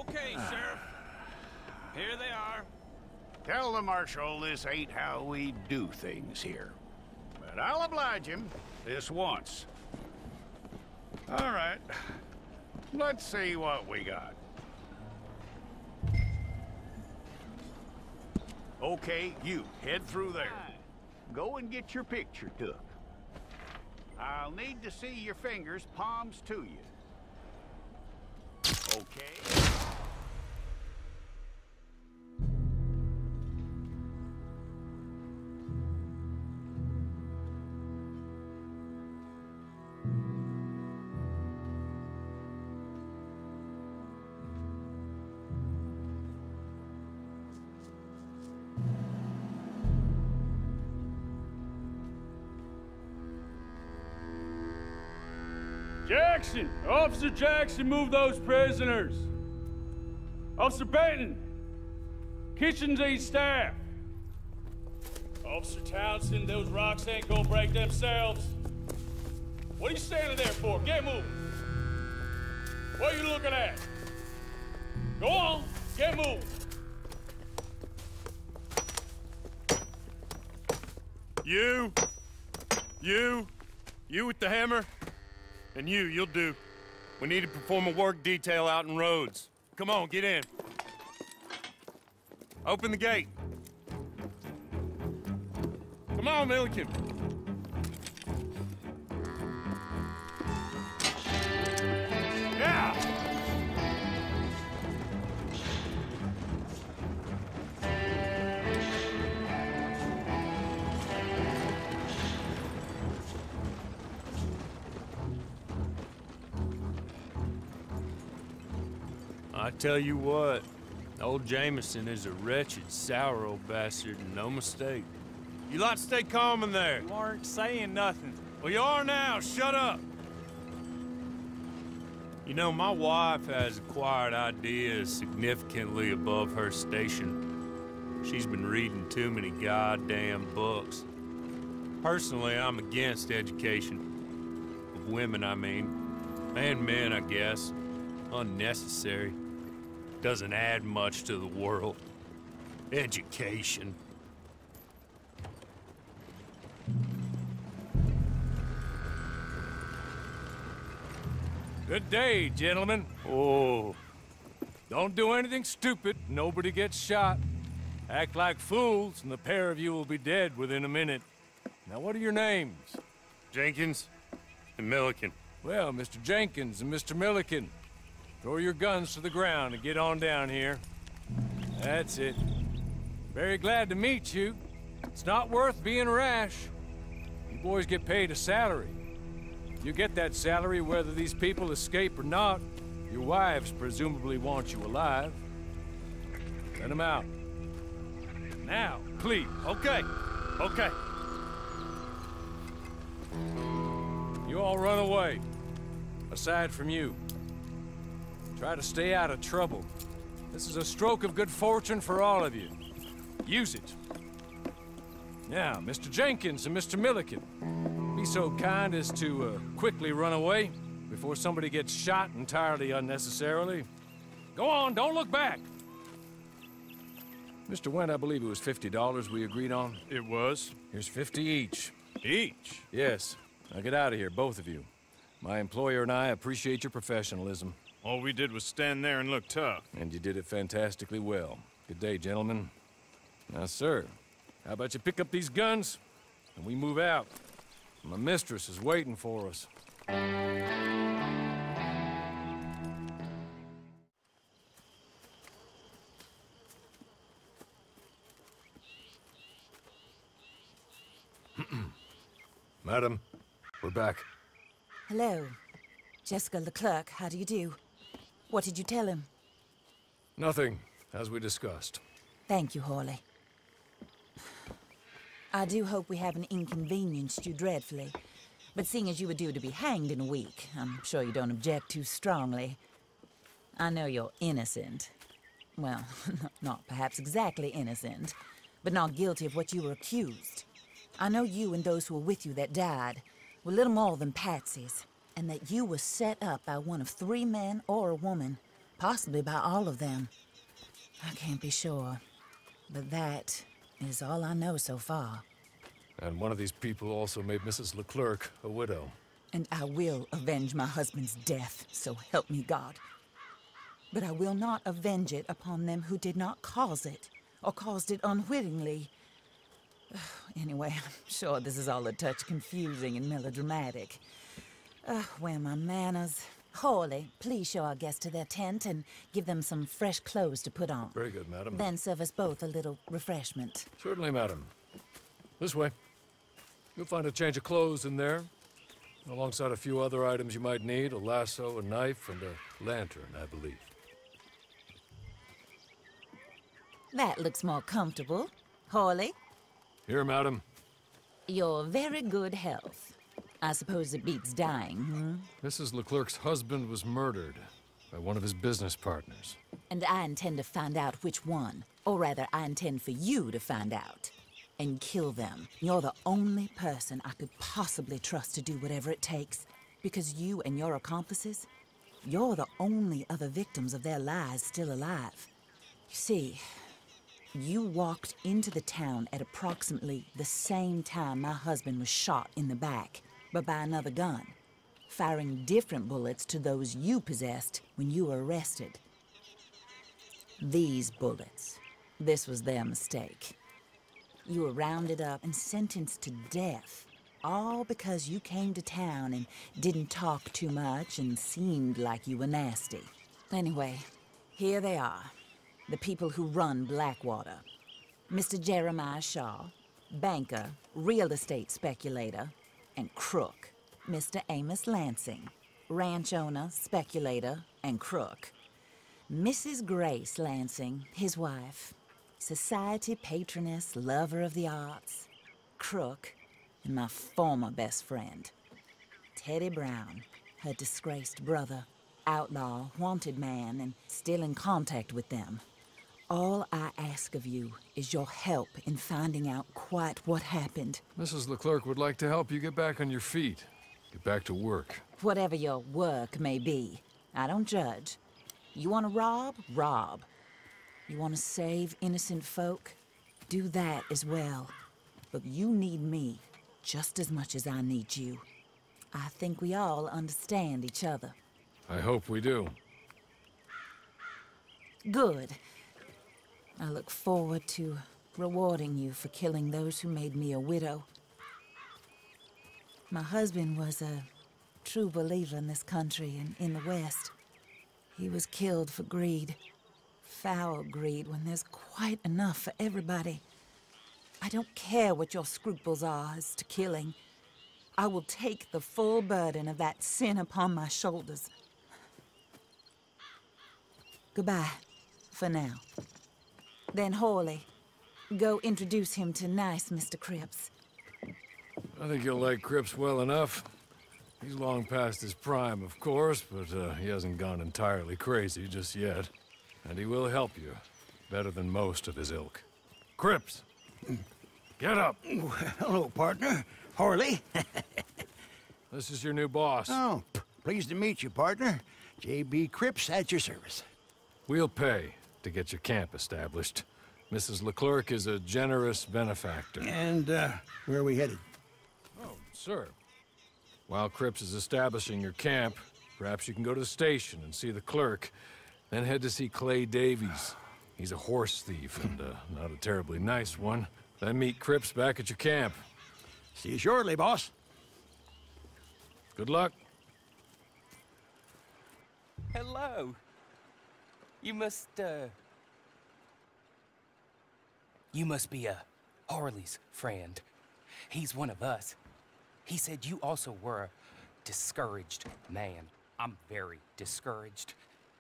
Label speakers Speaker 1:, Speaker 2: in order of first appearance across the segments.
Speaker 1: Okay, Sheriff. Here they are.
Speaker 2: Tell the Marshal this ain't how we do things here. But I'll oblige him this once. All right. Let's see what we got. Okay, you, head through there. Go and get your picture took. I'll need to see your fingers, palms to you. Okay?
Speaker 3: Jackson! Officer Jackson, move those prisoners! Officer Benton! Kitchens aid staff! Officer Townsend, those rocks ain't gonna break themselves. What are you standing there for? Get moving! What are you looking at? Go on, get moving!
Speaker 4: You with the hammer? And you'll do. We need to perform a work detail out in Rhodes. Come on, get in. Open the gate. Come on, Milliken. Yeah!
Speaker 5: I tell you what, old Jameson is a wretched, sour old bastard, and no mistake.
Speaker 4: You lot stay calm in there.
Speaker 3: You aren't saying nothing.
Speaker 4: Well, you are now. Shut up.
Speaker 5: You know, my wife has acquired ideas significantly above her station. She's been reading too many goddamn books. Personally, I'm against education. Of women, I mean. And men, I guess. Unnecessary. Doesn't add much to the world. Education.
Speaker 3: Good day, gentlemen.
Speaker 5: Oh.
Speaker 3: Don't do anything stupid. Nobody gets shot. Act like fools, and the pair of you will be dead within a minute. Now, what are your names?
Speaker 4: Jenkins and Milliken.
Speaker 3: Well, Mr. Jenkins and Mr. Milliken, throw your guns to the ground and get on down here. That's it. Very glad to meet you. It's not worth being rash. You boys get paid a salary. You get that salary whether these people escape or not. Your wives presumably want you alive. Let them out. Now, please.
Speaker 4: Okay.
Speaker 3: You all run away. Aside from you. Try to stay out of trouble. This is a stroke of good fortune for all of you. Use it. Now, Mr. Jenkins and Mr. Milliken, be so kind as to quickly run away before somebody gets shot entirely unnecessarily. Go on, don't look back. Mr. Wendt, I believe it was $50 we agreed on.
Speaker 4: It was.
Speaker 3: Here's 50 each.
Speaker 4: Each?
Speaker 3: Yes. Now get out of here, both of you. My employer and I appreciate your professionalism.
Speaker 4: All we did was stand there and look tough.
Speaker 3: And you did it fantastically well. Good day, gentlemen. Now, sir, how about you pick up these guns, and we move out? My mistress is waiting for us.
Speaker 6: Madam, we're back.
Speaker 7: Hello. Jessica Leclerc, how do you do? What did you tell him?
Speaker 6: Nothing, as we discussed.
Speaker 7: Thank you, Hawley. I do hope we haven't inconvenienced you dreadfully. But seeing as you were due to be hanged in a week, I'm sure you don't object too strongly. I know you're innocent. Well, not perhaps exactly innocent, but not guilty of what you were accused. I know you and those who were with you that died were little more than patsies, and that you were set up by one of 3 men or a woman Possibly by all of them. I can't be sure. But that is all I know so far.
Speaker 6: And one of these people also made Mrs. Leclerc a widow.
Speaker 7: And I will avenge my husband's death, so help me God. But I will not avenge it upon them who did not cause it, or caused it unwittingly. Anyway, I'm sure this is all a touch confusing and melodramatic. Where are my manners? Hawley, please show our guests to their tent and give them some fresh clothes to put on.
Speaker 6: Very good, madam.
Speaker 7: Then serve us both a little refreshment.
Speaker 6: Certainly, madam. This way. You'll find a change of clothes in there, alongside a few other items you might need, a lasso, a knife, and a lantern, I believe.
Speaker 7: That looks more comfortable. Hawley,
Speaker 6: Here, madam.
Speaker 7: your very good health. I suppose it beats dying, hmm?
Speaker 6: Mrs. Leclerc's husband was murdered by one of his business partners.
Speaker 7: And I intend to find out which one. Or rather, I intend for you to find out. And kill them. You're the only person I could possibly trust to do whatever it takes. Because you and your accomplices, you're the only other victims of their lies still alive. You see, you walked into the town at approximately the same time my husband was shot in the back, but by another gun, firing different bullets to those you possessed when you were arrested. These bullets, this was their mistake. You were rounded up and sentenced to death, all because you came to town and didn't talk too much and seemed like you were nasty. Anyway, here they are, the people who run Blackwater. Mr. Jeremiah Shaw, banker, real estate speculator, and crook. Mr. Amos Lansing, ranch owner, speculator, and crook. Mrs. Grace Lansing, his wife, society patroness, lover of the arts, crook, and my former best friend. Teddy Brown, her disgraced brother, outlaw, wanted man, and still in contact with them. All I ask of you is your help in finding out quite what happened.
Speaker 6: Mrs. Leclerc would like to help you get back on your feet. Get back to work.
Speaker 7: Whatever your work may be, I don't judge. You want to rob? Rob. You want to save innocent folk? Do that as well. But you need me just as much as I need you. I think we all understand each other.
Speaker 6: I hope we do.
Speaker 7: Good. I look forward to rewarding you for killing those who made me a widow. My husband was a true believer in this country and in the West. He was killed for greed. Foul greed when there's quite enough for everybody. I don't care what your scruples are as to killing. I will take the full burden of that sin upon my shoulders. Goodbye, for now. Then Hawley, go introduce him to nice Mr. Cripps.
Speaker 6: I think you'll like Cripps well enough. He's long past his prime, of course, but he hasn't gone entirely crazy just yet. And he will help you, better than most of his ilk. Cripps! Get up!
Speaker 2: Hello, partner. Hawley.
Speaker 6: This is your new boss.
Speaker 2: Oh, pleased to meet you, partner. J.B. Cripps at your service.
Speaker 6: We'll pay to get your camp established. Mrs. Leclerc is a generous benefactor.
Speaker 2: And, where are we headed?
Speaker 6: Oh, sir. While Cripps is establishing your camp, perhaps you can go to the station and see the clerk, then head to see Clay Davies. He's a horse thief, and not a terribly nice one. Then meet Cripps back at your camp.
Speaker 2: See you shortly, boss.
Speaker 6: Good luck.
Speaker 8: Hello. You must be Harley's friend. He's one of us. He said you also were a discouraged man. I'm very discouraged.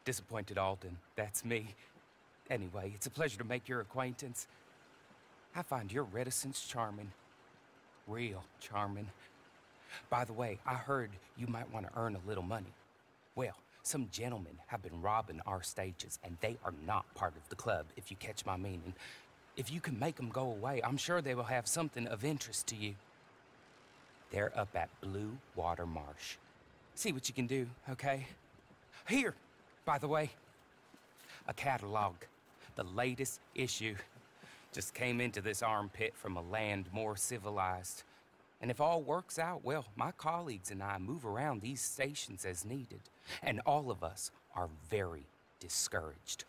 Speaker 8: Disappointed Alden, that's me. Anyway, it's a pleasure to make your acquaintance. I find your reticence charming. Real charming. By the way, I heard you might want to earn a little money. Well, some gentlemen have been robbing our stages, and they are not part of the club, if you catch my meaning. If you can make them go away, I'm sure they will have something of interest to you. They're up at Blue Water Marsh. See what you can do, okay? Here, by the way, a catalog. The latest issue. Just came into this armpit from a land more civilized. And if all works out, well, my colleagues and I move around these stations as needed. And all of us are very discouraged.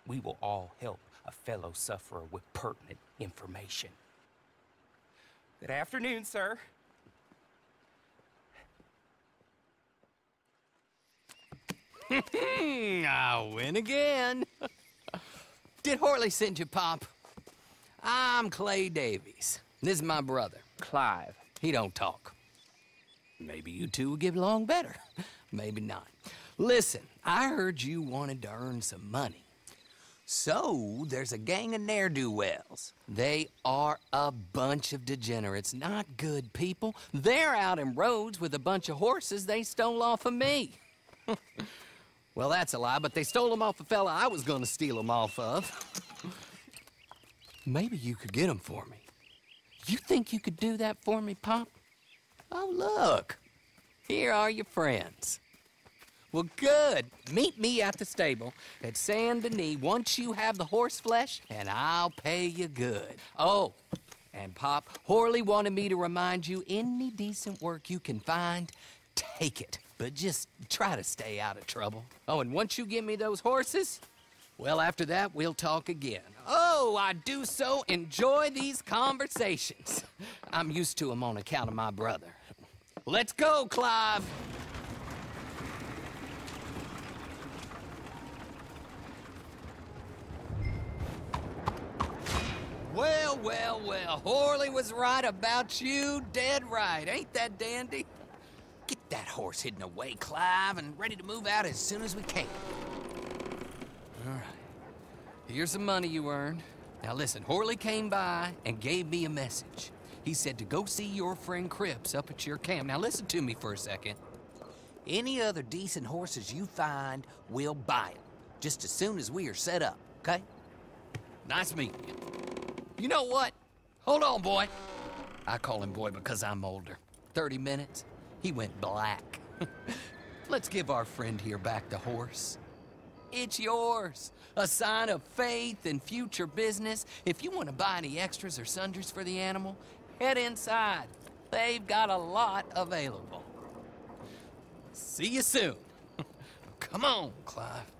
Speaker 8: We will all help a fellow sufferer with pertinent information. Good afternoon, sir.
Speaker 9: I win again. Did Horley send you, Pop? I'm Clay Davies. This is my brother, Clive. He don't talk. Maybe you two will get along better. Maybe not. Listen, I heard you wanted to earn some money. So, there's a gang of ne'er-do-wells. They are a bunch of degenerates, not good people. They're out in roads with a bunch of horses they stole off of me. Well, that's a lie, but they stole them off a fella I was gonna steal them off of. Maybe you could get them for me. You think you could do that for me, Pop? Oh, look. Here are your friends. Well, good. Meet me at the stable at Saint Denis once you have the horse flesh, and I'll pay you good. Oh, and Pop, Horley wanted me to remind you, any decent work you can find, take it. But just try to stay out of trouble. Oh, and once you give me those horses, well, after that, we'll talk again. Oh, I do so enjoy these conversations. I'm used to them on account of my brother. Let's go, Clive. Well, well, well, Horley was right about you, dead right. Ain't that dandy? Get that horse hidden away, Clive, and ready to move out as soon as we can. All right. Here's the money you earned. Now listen, Horley came by and gave me a message. He said to go see your friend Cripps up at your camp. Now listen to me for a second. Any other decent horses you find, we'll buy them. Just as soon as we are set up, okay? Nice meeting you. You know what? Hold on, boy. I call him boy because I'm older. 30 minutes, he went black. Let's give our friend here back the horse. It's yours. A sign of faith and future business. If you want to buy any extras or sundries for the animal, head inside. They've got a lot available. See you soon. Come on, Clive.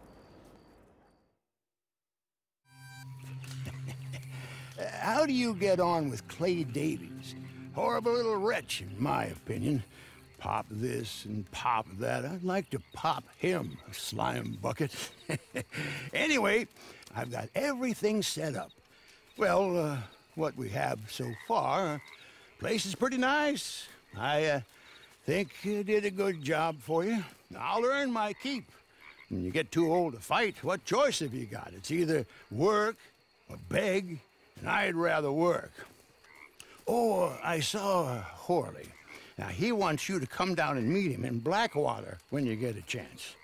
Speaker 2: How do you get on with Clay Davies? Horrible little wretch, in my opinion. Pop this and pop that. I'd like to pop him, a slime bucket. Anyway, I've got everything set up. Well, what we have so far, place is pretty nice. I think you did a good job for you. I'll earn my keep. When you get too old to fight, what choice have you got? It's either work or beg, and I'd rather work. Oh, I saw Horley. Now, he wants you to come down and meet him in Blackwater when you get a chance.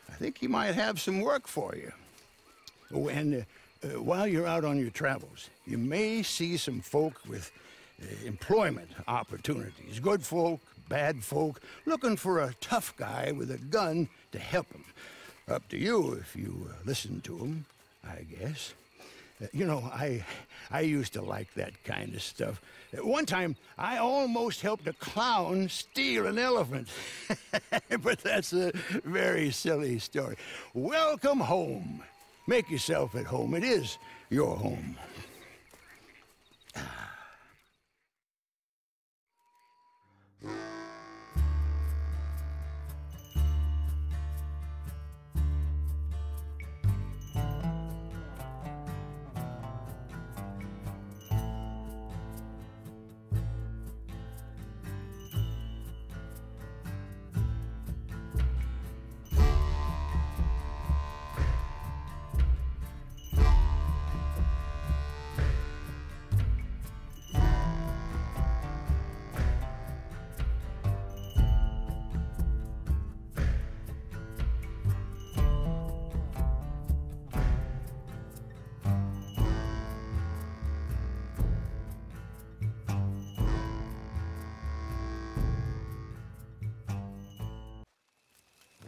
Speaker 2: I think he might have some work for you. Oh, and while you're out on your travels, you may see some folk with employment opportunities. Good folk, bad folk, looking for a tough guy with a gun to help them. Up to you if you listen to them, I guess. You know, I used to like that kind of stuff. One time, I almost helped a clown steal an elephant. But that's a very silly story. Welcome home. Make yourself at home. It is your home.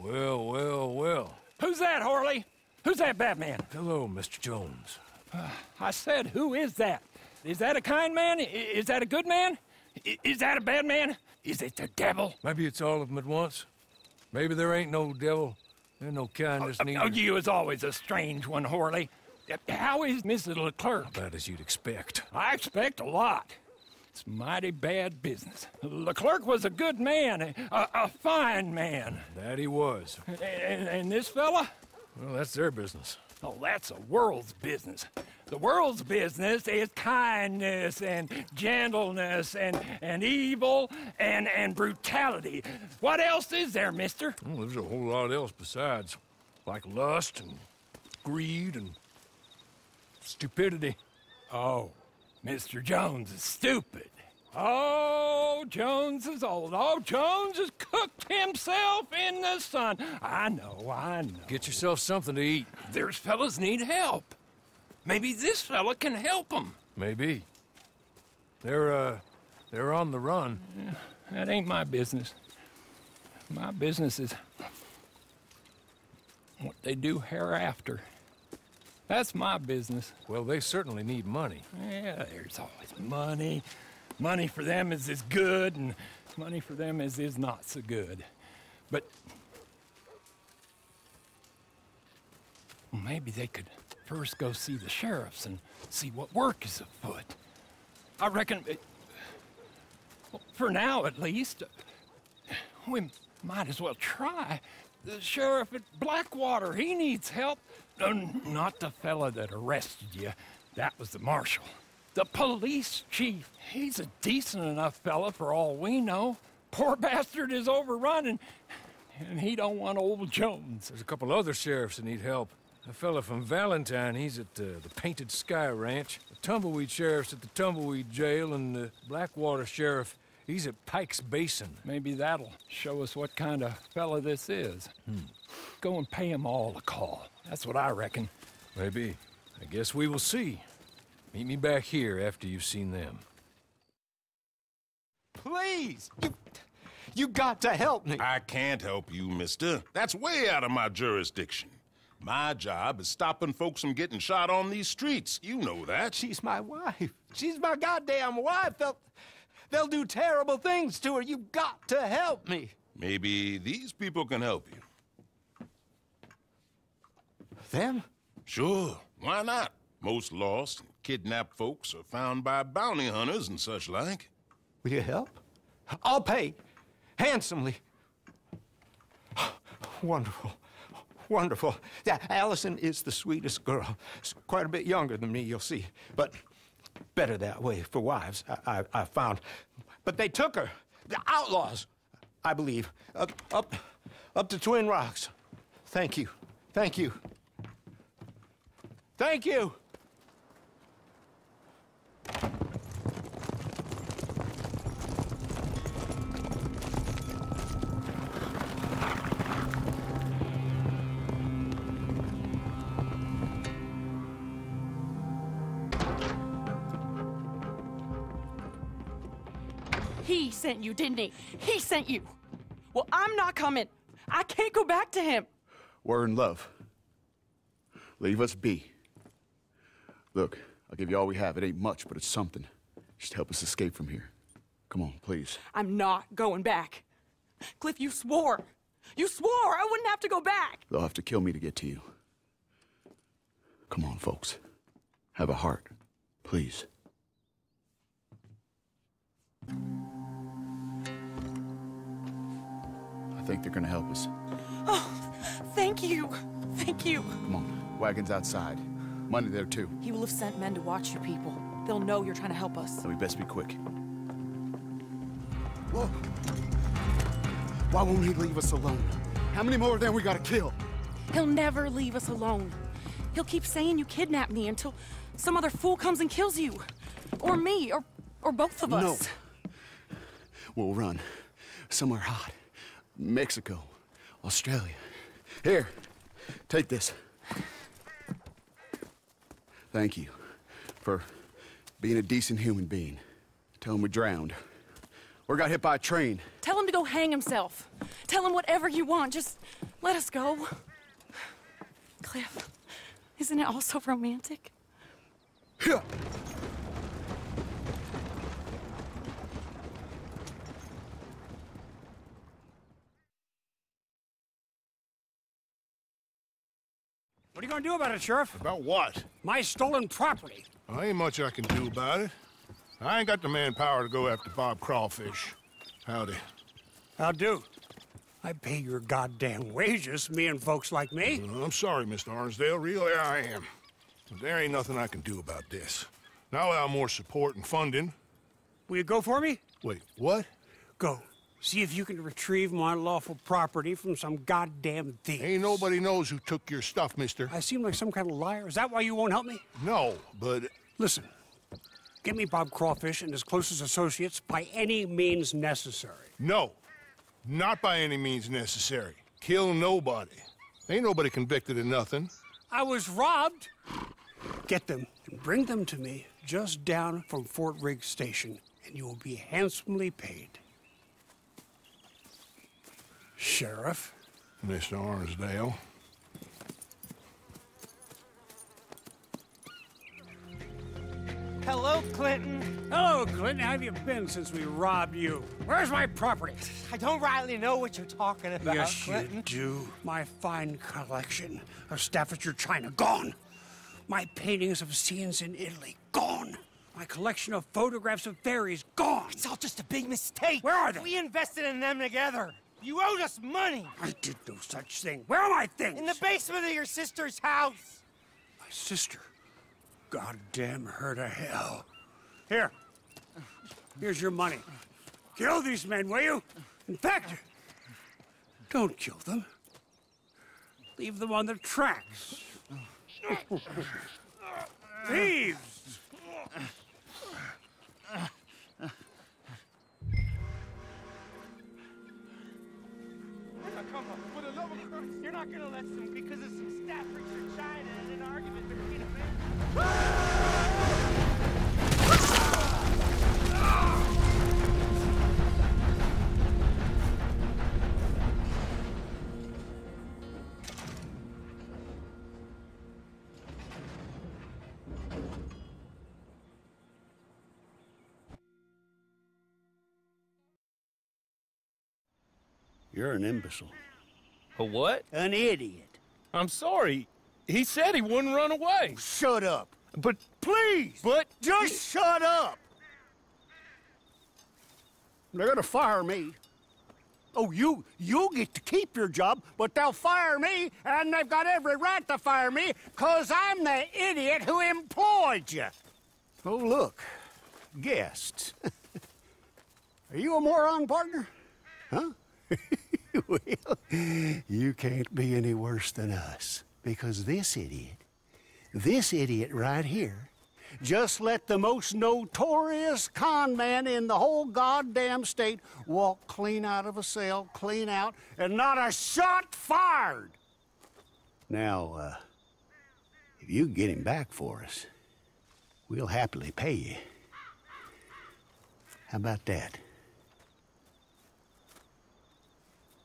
Speaker 3: Well, well, well.
Speaker 8: Who's that, Horley?
Speaker 10: Who's that bad man?
Speaker 6: Hello, Mr. Jones.
Speaker 10: I said, who is that? Is that a kind man? Is that a good man? Is that a bad man? Is it the devil?
Speaker 6: Maybe it's all of them at once. Maybe there ain't no devil. There's no kindness neither.
Speaker 10: Oh, you was always a strange one, Horley. How is Mrs. Leclerc?
Speaker 6: About as you'd expect.
Speaker 10: I expect a lot. It's mighty bad business. Leclerc was a good man, a fine man.
Speaker 6: That he was.
Speaker 10: And this fella?
Speaker 6: Well, that's their business.
Speaker 10: Oh, that's the world's business. The world's business is kindness and gentleness and evil and brutality. What else is there, mister?
Speaker 6: Well, there's a whole lot else besides. Like lust and greed and stupidity.
Speaker 10: Oh, Mr. Jones is stupid. Oh, Jones is old. Oh, Jones has cooked himself in the sun. I know.
Speaker 6: Get yourself something to eat.
Speaker 10: There's fellas need help. Maybe this fella can help them.
Speaker 6: Maybe. They're on the run.
Speaker 10: That ain't my business. My business is what they do hereafter. That's my business.
Speaker 6: Well, they certainly need money.
Speaker 10: Yeah, there's always money. Money for them is good, and money for them is not so good. But maybe they could first go see the sheriffs and see what work is afoot. I reckon, for now at least, we might as well try. The sheriff at Blackwater, he needs help. Not the fella that arrested you. That was the marshal. The police chief, he's a decent enough fella for all we know. Poor bastard is overrun, and he don't want old Jones.
Speaker 6: There's a couple other sheriffs that need help. A fella from Valentine, he's at the Painted Sky Ranch. The Tumbleweed sheriff's at the Tumbleweed Jail, and the Blackwater sheriff, he's at Pike's Basin.
Speaker 10: Maybe that'll show us what kind of fella this is. Go and pay them all a call. That's what I reckon.
Speaker 6: Maybe. I guess we will see. Meet me back here after you've seen them.
Speaker 11: Please! You got to help me!
Speaker 12: I can't help you, mister. That's way out of my jurisdiction. My job is stopping folks from getting shot on these streets. You know that.
Speaker 11: She's my wife. She's my goddamn wife. They'll do terrible things to her. You've got to help me.
Speaker 12: Maybe these people can help you.
Speaker 11: Them?
Speaker 12: Sure. Why not? Most lost and kidnapped folks are found by bounty hunters and such like.
Speaker 11: Will you help? I'll pay. Handsomely. Wonderful. Wonderful. Yeah, Allison is the sweetest girl. She's quite a bit younger than me, you'll see. But better that way for wives, I found. But they took her. The outlaws, I believe. Up to Twin Rocks. Thank you. Thank you. Thank you.
Speaker 13: He sent you, didn't he? He sent you. Well, I'm not coming. I can't go back to him.
Speaker 14: We're in love. Leave us be. Look, I'll give you all we have. It ain't much, but it's something. Just help us escape from here. Come on, please.
Speaker 13: I'm not going back. Cliff, you swore. You swore I wouldn't have to go back.
Speaker 14: They'll have to kill me to get to you. Come on, folks. Have a heart. Please. I think they're gonna help us.
Speaker 13: Oh, thank you. Thank you.
Speaker 14: Come on, wagon's outside. Money there, too.
Speaker 13: He will have sent men to watch your people. They'll know you're trying to help us.
Speaker 14: So we best be quick. Whoa! Why won't he leave us alone? How many more of them we gotta kill?
Speaker 13: He'll never leave us alone. He'll keep saying you kidnapped me until some other fool comes and kills you. Or me, or both of us.
Speaker 14: No. We'll run. Somewhere hot. Mexico. Australia. Here. Take this. Thank you for being a decent human being. Tell him we drowned. Or got hit by a train.
Speaker 13: Tell him to go hang himself. Tell him whatever you want. Just let us go. Cliff, Isn't it all so romantic?
Speaker 15: What are you gonna do about it, Sheriff?
Speaker 16: About what?
Speaker 15: My stolen property.
Speaker 16: Well, ain't much I can do about it. I ain't got the manpower to go after Bob Crawfish. Howdy.
Speaker 15: How'd do? I pay your goddamn wages, me and folks like me.
Speaker 16: Well, I'm sorry, Mr. Arnsdale. Really, I am. But there ain't nothing I can do about this. Now allow more support and funding.
Speaker 15: Will you go for me?
Speaker 16: Wait, what?
Speaker 15: Go. See if you can retrieve my lawful property from some goddamn thief.
Speaker 16: Ain't nobody knows who took your stuff, mister.
Speaker 15: I seem like some kind of liar. Is that why you won't help me?
Speaker 16: No, but...
Speaker 15: Listen. Get me Bob Crawfish and his closest associates by any means necessary.
Speaker 16: No. Not by any means necessary. Kill nobody. Ain't nobody convicted of nothing.
Speaker 15: I was robbed. Get them and bring them to me just down from Fort Riggs Station, and you will be handsomely paid. Sheriff?
Speaker 16: Mr. Arnsdale.
Speaker 17: Hello, Clinton.
Speaker 15: Hello, Clinton. How have you been since we robbed you? Where's my property?
Speaker 17: I don't rightly know what you're talking about,
Speaker 15: Yes,
Speaker 17: Clinton.
Speaker 15: you do. My fine collection of Staffordshire china, gone. My paintings of scenes in Italy, gone. My collection of photographs of fairies, gone.
Speaker 17: It's all just a big mistake.
Speaker 15: Where are they?
Speaker 17: We invested in them together. You owed us money.
Speaker 15: I did no such thing. Where are my things?
Speaker 17: In the basement of your sister's house.
Speaker 15: My sister? Goddamn her to hell. Here. Here's your money. Kill these men, will you? In fact, don't kill them. Leave them on the tracks. Thieves!
Speaker 17: Come on, for the love of Christ, you're not gonna let some, because of some Staffordshire china and an argument between them.
Speaker 15: You're an imbecile.
Speaker 5: A what?
Speaker 15: An idiot.
Speaker 5: I'm sorry. He said he wouldn't run away.
Speaker 15: Shut up.
Speaker 5: But
Speaker 15: Please!
Speaker 5: But
Speaker 15: just shut up! They're gonna fire me. Oh, you get to keep your job, but they'll fire me, and they've got every right to fire me, 'cause I'm the idiot who employed you. Oh, look. Guests. Are you a moron, partner? Huh? Well, you can't be any worse than us, because this idiot right here, just let the most notorious con man in the whole goddamn state walk clean out of a cell, clean out, and not a shot fired. Now, if you can get him back for us, we'll happily pay you. How about that?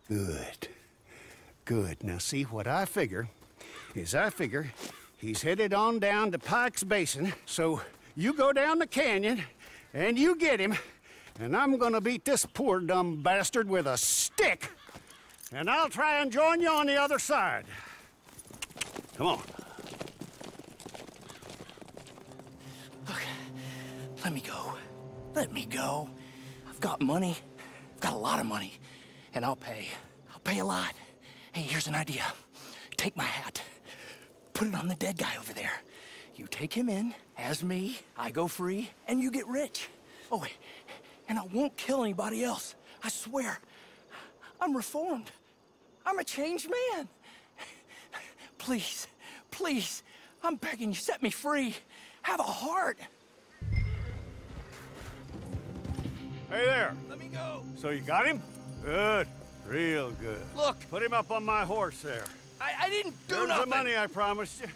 Speaker 15: Good. Good. Now, see, what I figure is he's headed on down to Pike's Basin, so you go down the canyon and you get him, and I'm gonna beat this poor dumb bastard with a stick, and I'll try and join you on the other side. Come on.
Speaker 8: Look, let me go. Let me go. I've got money. I've got a lot of money. And I'll pay. I'll pay a lot. Hey, here's an idea. Take my hat. Put it on the dead guy over there. You take him in, as me, I go free, and you get rich. Oh, and I won't kill anybody else. I swear. I'm reformed. I'm a changed man. Please, please, I'm begging you, set me free. Have a heart.
Speaker 15: Hey there.
Speaker 8: Let me go.
Speaker 15: So you got him? Good. Real good.
Speaker 8: Look.
Speaker 15: Put him up on my horse there.
Speaker 8: I didn't do
Speaker 15: There's
Speaker 8: nothing.
Speaker 15: the money I promised you.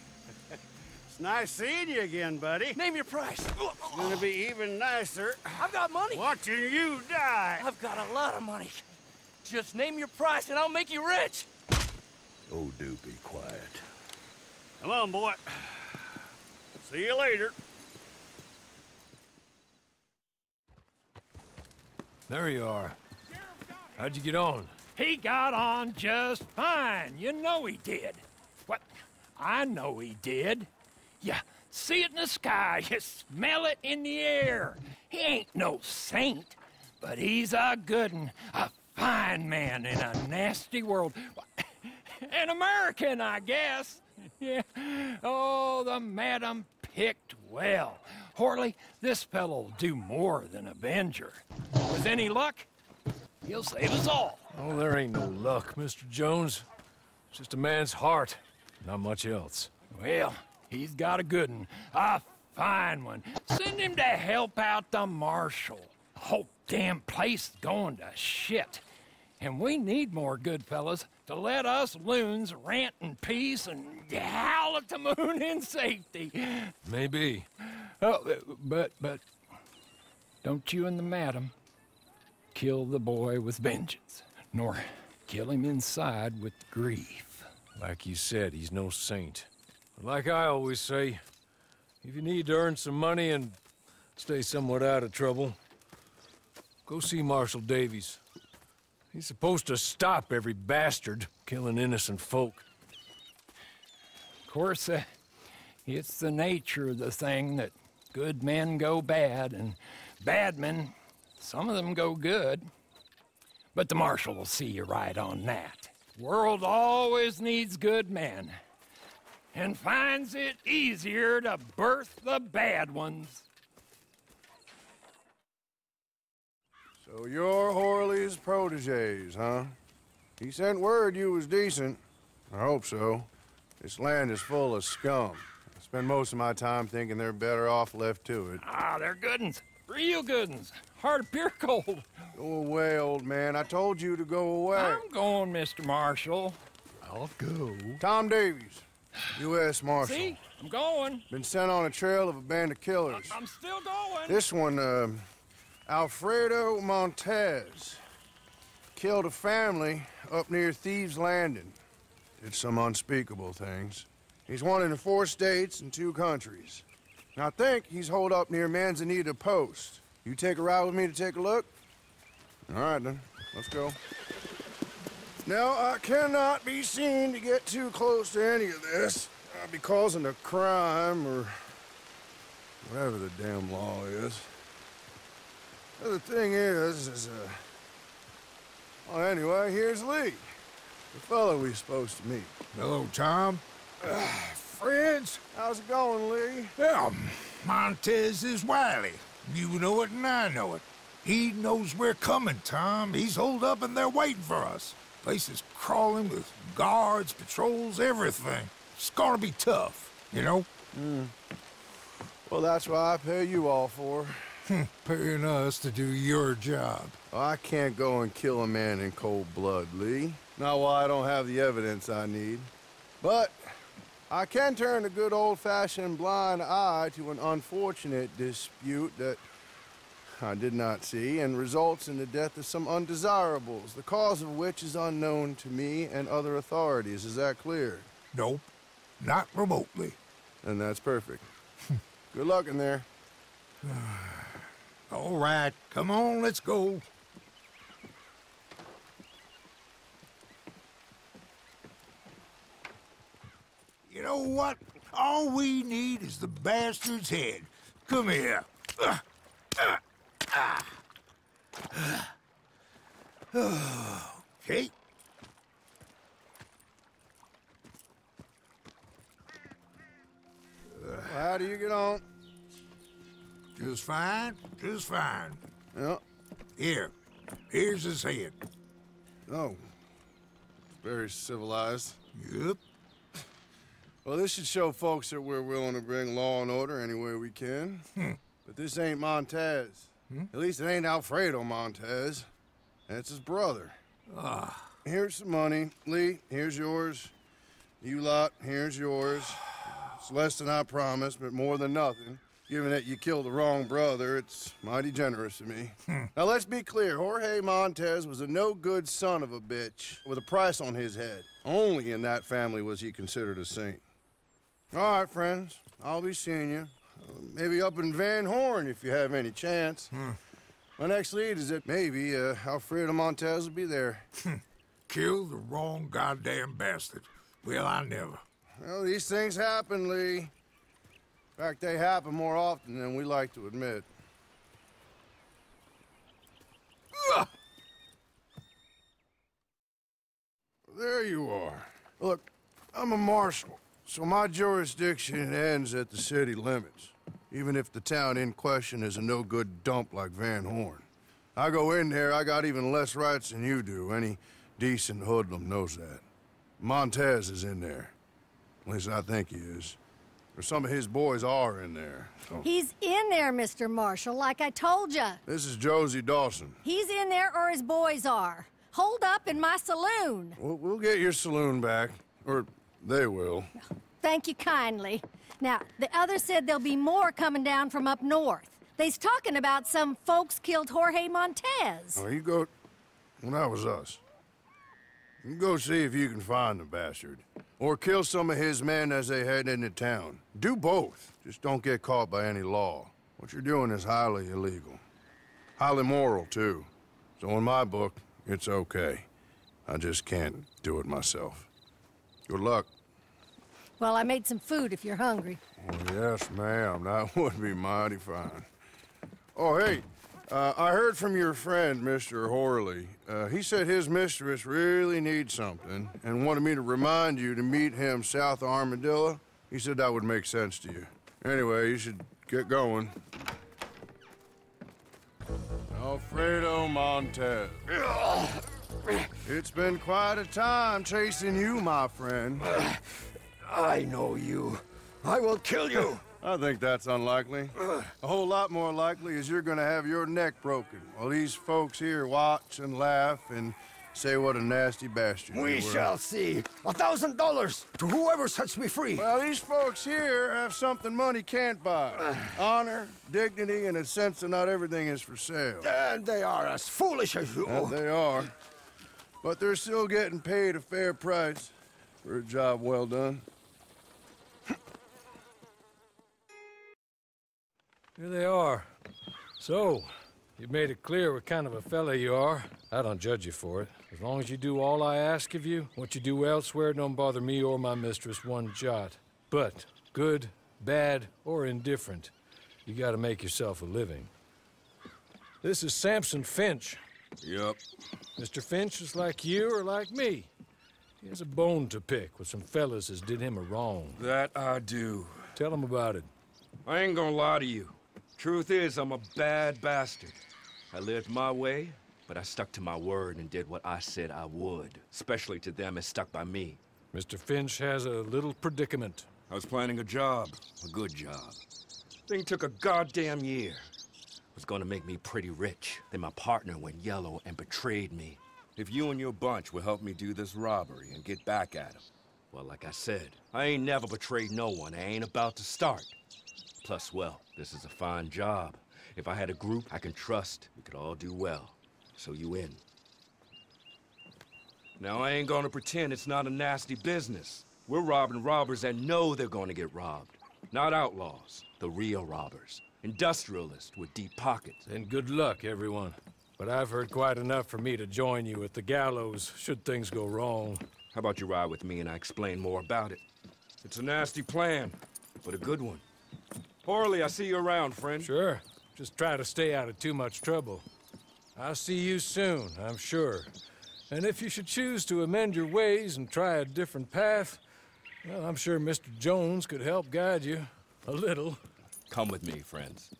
Speaker 15: It's nice seeing you again, buddy.
Speaker 8: Name your price.
Speaker 15: It's gonna be even nicer
Speaker 8: I've got money.
Speaker 15: watching you die.
Speaker 8: I've got a lot of money. Just name your price and I'll make you rich.
Speaker 15: Oh, do be quiet.
Speaker 2: Come on, boy. See you later.
Speaker 6: There you are. How'd you get on?
Speaker 10: He got on just fine. You know he did. What? I know he did. You see it in the sky. You smell it in the air. He ain't no saint, but he's a good un, a fine man in a nasty world. An American, I guess. Yeah. Oh, the madam picked well. Horley, this fellow'll do more than Avenger. With any luck, he'll save us all.
Speaker 6: Oh, there ain't no luck, Mr. Jones. It's just a man's heart, not much else.
Speaker 10: Well, he's got a good one, a fine one. Send him to help out the marshal. The whole damn place is going to shit. And we need more good fellas to let us loons rant in peace and howl at the moon in safety.
Speaker 6: Maybe.
Speaker 10: Oh, but don't you and the madam kill the boy with vengeance, nor kill him inside with grief.
Speaker 6: Like you said, he's no saint. But like I always say, if you need to earn some money and stay somewhat out of trouble, go see Marshal Davies. He's supposed to stop every bastard killing innocent folk.
Speaker 10: Of course, it's the nature of the thing that good men go bad, and bad men, some of them go good. But the marshal will see you right on that. World always needs good men, and finds it easier to birth the bad ones.
Speaker 18: So you're Horley's proteges, huh? He sent word you was decent. I hope so. This land is full of scum. I spend most of my time thinking they're better off left to it.
Speaker 10: Ah, they're good uns. Real good uns. Hard of pure gold.
Speaker 18: Go away, old man. I told you to go away.
Speaker 10: I'm going, Mr. Marshal.
Speaker 18: I'll go. Tom Davies, U.S. Marshal.
Speaker 10: See? I'm going.
Speaker 18: Been sent on a trail of a band of killers.
Speaker 10: I'm still going.
Speaker 18: This one, Alfredo Montez. Killed a family up near Thieves' Landing. Did some unspeakable things. He's wanted in 4 states and 2 countries. And I think he's holed up near Manzanita Post. You take a ride with me to take a look? All right, then. Let's go. Now, I cannot be seen to get too close to any of this. I'll be causing a crime or whatever the damn law is. The thing is, well, anyway, here's Lee, the fellow we're supposed to meet.
Speaker 19: Hello, Tom. Friends?
Speaker 18: How's it going, Lee?
Speaker 19: Yeah, Montez is wily. You know it and I know it. He knows we're coming, Tom. He's holed up and they're waiting for us. Place is crawling with guards, patrols, everything. It's gonna be tough, you know?
Speaker 18: Well, that's what I pay you all for.
Speaker 19: Paying us to do your job.
Speaker 18: Well, I can't go and kill a man in cold blood, Lee. Not while I don't have the evidence I need. But I can turn a good old-fashioned blind eye to an unfortunate dispute that I did not see and results in the death of some undesirables, the cause of which is unknown to me and other authorities. Is that clear?
Speaker 19: Nope. Not remotely.
Speaker 18: And that's perfect. Good luck in there.
Speaker 19: All right, come on, let's go. You know what? All we need is the bastard's head. Come here. Okay.
Speaker 18: How do you get on?
Speaker 19: Just fine, just fine.
Speaker 18: Yeah.
Speaker 19: Here's his head.
Speaker 18: Oh. Very civilized.
Speaker 19: Yep.
Speaker 18: Well, this should show folks that we're willing to bring law and order any way we can. But this ain't Montez. At least it ain't Alfredo Montez. That's his brother. Here's some money. Lee, here's yours. You lot, here's yours. It's less than I promised, but more than nothing. Given that you killed the wrong brother, it's mighty generous of me. Now, let's be clear. Jorge Montez was a no-good son of a bitch with a price on his head. Only in that family was he considered a saint. All right, friends. I'll be seeing you. Maybe up in Van Horn if you have any chance. My next lead is that maybe Alfredo Montez will be there.
Speaker 19: Kill the wrong goddamn bastard. Well, I never.
Speaker 18: Well, these things happen, Lee. In fact, they happen more often than we like to admit. There you are. Look, I'm a marshal, so my jurisdiction ends at the city limits, even if the town in question is a no-good dump like Van Horn. I go in there, I got even less rights than you do. Any decent hoodlum knows that. Montez is in there. At least I think he is. Or some of his boys are in there. So.
Speaker 20: He's in there, Mr. Marshal, like I told you.
Speaker 18: This is Josie Dawson.
Speaker 20: He's in there or his boys are. Hold up in my saloon.
Speaker 18: We'll get your saloon back. Or they will.
Speaker 20: Thank you kindly. Now, the others said there'll be more coming down from up north. They's talking about some folks killed Jorge Montez.
Speaker 18: Oh, you go... Well, that was us. You go see if you can find the bastard. Or kill some of his men as they head into town. Do both. Just don't get caught by any law. What you're doing is highly illegal. Highly moral, too. So in my book, it's okay. I just can't do it myself. Good luck.
Speaker 20: Well, I made some food if you're hungry.
Speaker 18: Oh, yes, ma'am. That would be mighty fine. Oh, hey. I heard from your friend, Mr. Horley. He said his mistress really needs something and wanted me to remind you to meet him south of Armadillo. He said that would make sense to you. Anyway, you should get going. Alfredo Montez. It's been quite a time chasing you, my friend.
Speaker 11: I know you. I will kill you.
Speaker 18: I think that's unlikely. A whole lot more likely is you're gonna have your neck broken while these folks here watch and laugh and say what a nasty bastard you were.
Speaker 11: We shall see. $1,000 to whoever sets me free.
Speaker 18: Well, these folks here have something money can't buy. Honor, dignity, and a sense that not everything is for sale.
Speaker 11: And they are as foolish as you.
Speaker 18: That they are. But they're still getting paid a fair price for a job well done.
Speaker 6: Here they are. So, you've made it clear what kind of a fella you are. I don't judge you for it. As long as you do all I ask of you, what you do elsewhere don't bother me or my mistress one jot. But, good, bad, or indifferent, you gotta make yourself a living. This is Samson Finch.
Speaker 12: Yep.
Speaker 6: Mr. Finch is like you or like me. He has a bone to pick with some fellas as did him a wrong.
Speaker 21: That I do.
Speaker 6: Tell him about it.
Speaker 21: I ain't gonna lie to you. Truth is, I'm a bad bastard. I lived my way, but I stuck to my word and did what I said I would, especially to them as stuck by me.
Speaker 6: Mr. Finch has a little predicament.
Speaker 21: I was planning a job, a good job. Thing took a goddamn year. Was gonna make me pretty rich. Then my partner went yellow and betrayed me. If you and your bunch will help me do this robbery and get back at him, well, like I said, I ain't never betrayed no one. I ain't about to start. Plus, well, this is a fine job. If I had a group I can trust, we could all do well. So you in. Now, I ain't gonna pretend it's not a nasty business. We're robbing robbers that know they're gonna get robbed. Not outlaws, the real robbers. Industrialists with deep pockets.
Speaker 6: Then good luck, everyone. But I've heard quite enough for me to join you at the gallows, should things go wrong.
Speaker 21: How about you ride with me and I explain more about it? It's a nasty plan, but a good one. Horley, I see you around, friend.
Speaker 6: Sure. Just try to stay out of too much trouble. I'll see you soon, I'm sure. And if you should choose to amend your ways and try a different path, well, I'm sure Mr. Jones could help guide you. A little.
Speaker 21: Come with me, friends.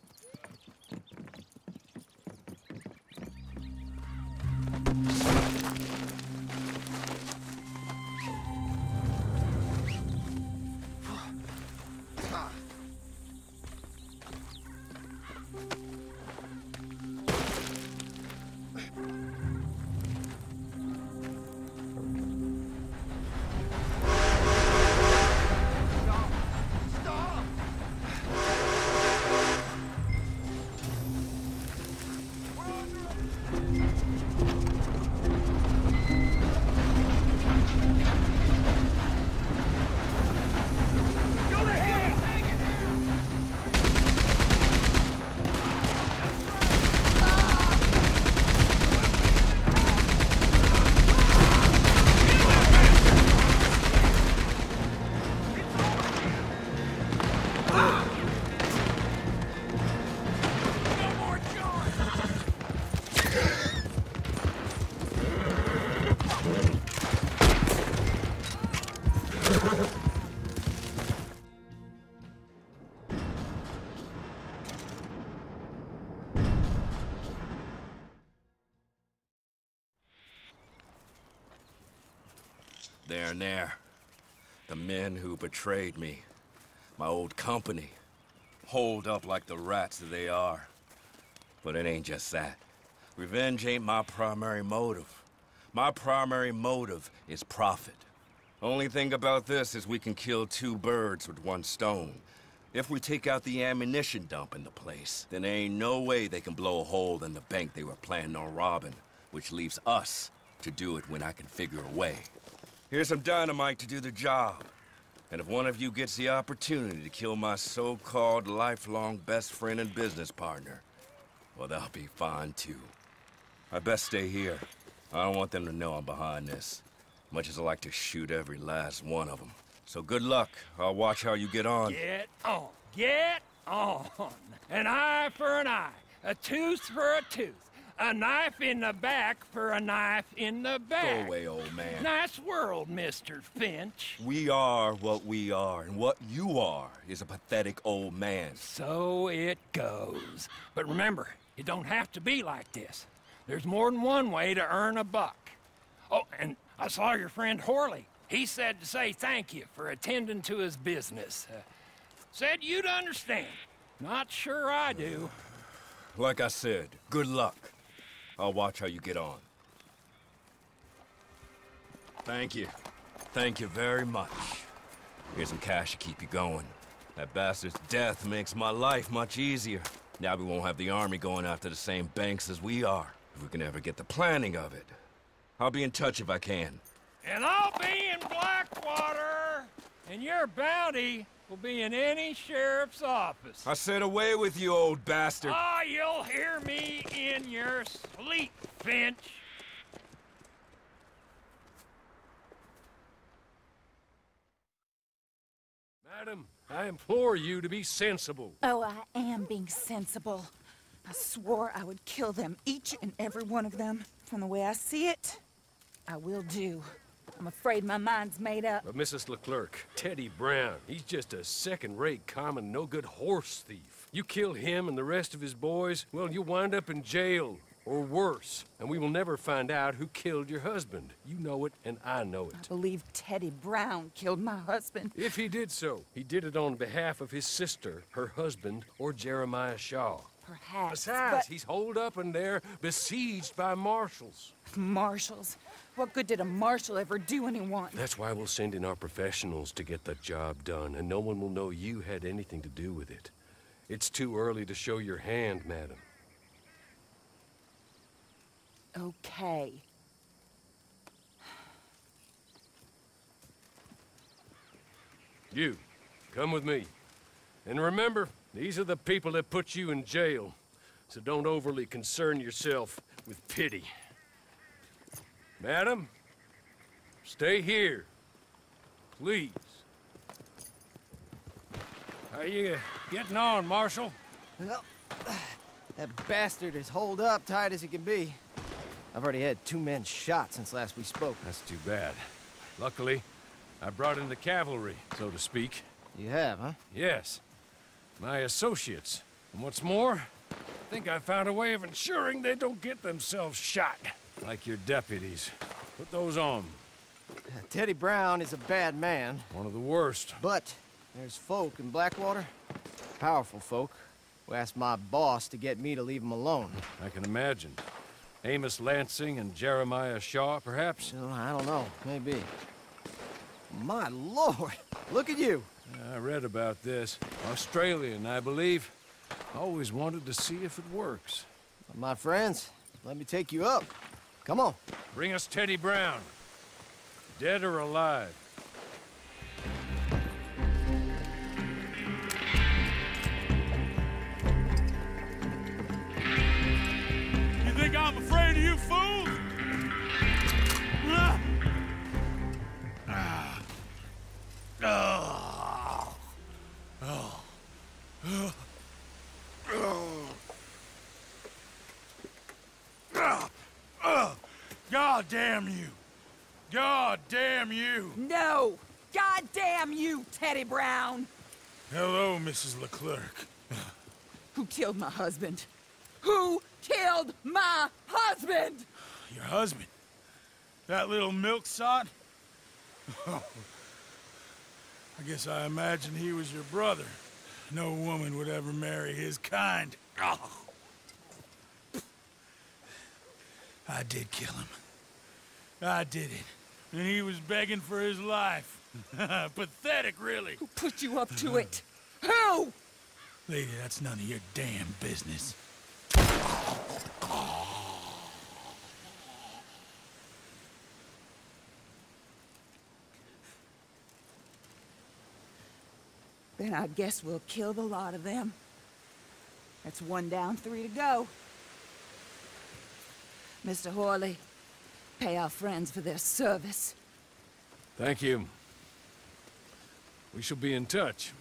Speaker 21: They're there. The men who betrayed me. My old company. Holed up like the rats that they are. But it ain't just that. Revenge ain't my primary motive. My primary motive is profit. Only thing about this is we can kill two birds with one stone. If we take out the ammunition dump in the place, then there ain't no way they can blow a hole in the bank they were planning on robbing, which leaves us to do it when I can figure a way. Here's some dynamite to do the job. And if one of you gets the opportunity to kill my so-called lifelong best friend and business partner, well, that'll be fine too. I best stay here. I don't want them to know I'm behind this, much as I like to shoot every last one of them. So good luck. I'll watch how you get on.
Speaker 10: Get on. Get on. An eye for an eye. A tooth for a tooth. A knife in the back for a knife in the back.
Speaker 21: Go away, old man.
Speaker 10: Nice world, Mr. Finch.
Speaker 21: We are what we are, and what you are is a pathetic old man.
Speaker 10: So it goes. But remember, it don't have to be like this. There's more than one way to earn a buck. Oh, and I saw your friend Horley. He said to say thank you for attending to his business. Said you'd understand. Not sure I do.
Speaker 21: Like I said, good luck. I'll watch how you get on. Thank you. Thank you very much. Here's some cash to keep you going. That bastard's death makes my life much easier. Now we won't have the army going after the same banks as we are, if we can ever get the planning of it. I'll be in touch if I can.
Speaker 10: And I'll be in Blackwater, and your bounty will be in any sheriff's office.
Speaker 21: I said away with you, old bastard.
Speaker 10: Ah, you'll hear me in your sleep, Finch.
Speaker 6: Madam, I implore you to be sensible.
Speaker 7: Oh, I am being sensible. I swore I would kill them, each and every one of them. From the way I see it, I will do. I'm afraid my mind's made up.
Speaker 6: But Mrs. Leclerc, Teddy Brown, he's just a second-rate, common, no-good horse thief. You kill him and the rest of his boys, well, you'll wind up in jail, or worse. And we will never find out who killed your husband. You know it, and I know it.
Speaker 7: I believe Teddy Brown killed my husband.
Speaker 6: If he did so, he did it on behalf of his sister, her husband, or Jeremiah Shaw.
Speaker 7: Perhaps,
Speaker 6: Besides, he's holed up in there, besieged by marshals.
Speaker 7: Marshals? What good did a marshal ever do anyone?
Speaker 6: That's why we'll send in our professionals to get the job done, and no one will know you had anything to do with it. It's too early to show your hand, madam.
Speaker 7: Okay.
Speaker 6: You, come with me. And remember, these are the people that put you in jail, so don't overly concern yourself with pity. Madam, stay here, please.
Speaker 3: How you getting on, Marshal?
Speaker 1: Well, that bastard is holed up tight as he can be. I've already had 2 men shot since last we spoke.
Speaker 6: That's too bad. Luckily, I brought in the cavalry, so to speak.
Speaker 1: You have, huh?
Speaker 6: Yes. My associates. And what's more, I think I found a way of ensuring they don't get themselves shot. Like your deputies. Put those on.
Speaker 1: Teddy Brown is a bad man.
Speaker 6: One of the worst.
Speaker 1: But there's folk in Blackwater, powerful folk, who asked my boss to get me to leave him alone.
Speaker 6: I can imagine. Amos Lansing and Jeremiah Shaw, perhaps?
Speaker 1: I don't know. Maybe. My lord! Look at you!
Speaker 6: I read about this. Australian, I believe. Always wanted to see if it works.
Speaker 1: My friends, let me take you up. Come on.
Speaker 6: Bring us Teddy Brown. Dead or alive.
Speaker 4: You think I'm afraid of you fools? God damn you! God damn you!
Speaker 7: No! God damn you, Teddy Brown!
Speaker 4: Hello, Mrs. Leclerc.
Speaker 7: Who killed my husband? Who killed my husband?
Speaker 4: Your husband? That little milksop?
Speaker 16: I guess I imagined he was your brother. No woman would ever marry his kind. I did kill him. I did it. And he was begging for his life. Pathetic, really.
Speaker 7: Who put you up to it? Who?
Speaker 16: Lady, that's none of your damn business.
Speaker 7: Then I guess we'll kill the lot of them. That's 1 down, 3 to go. Mr. Horley, pay our friends for their service.
Speaker 6: Thank you. We shall be in touch.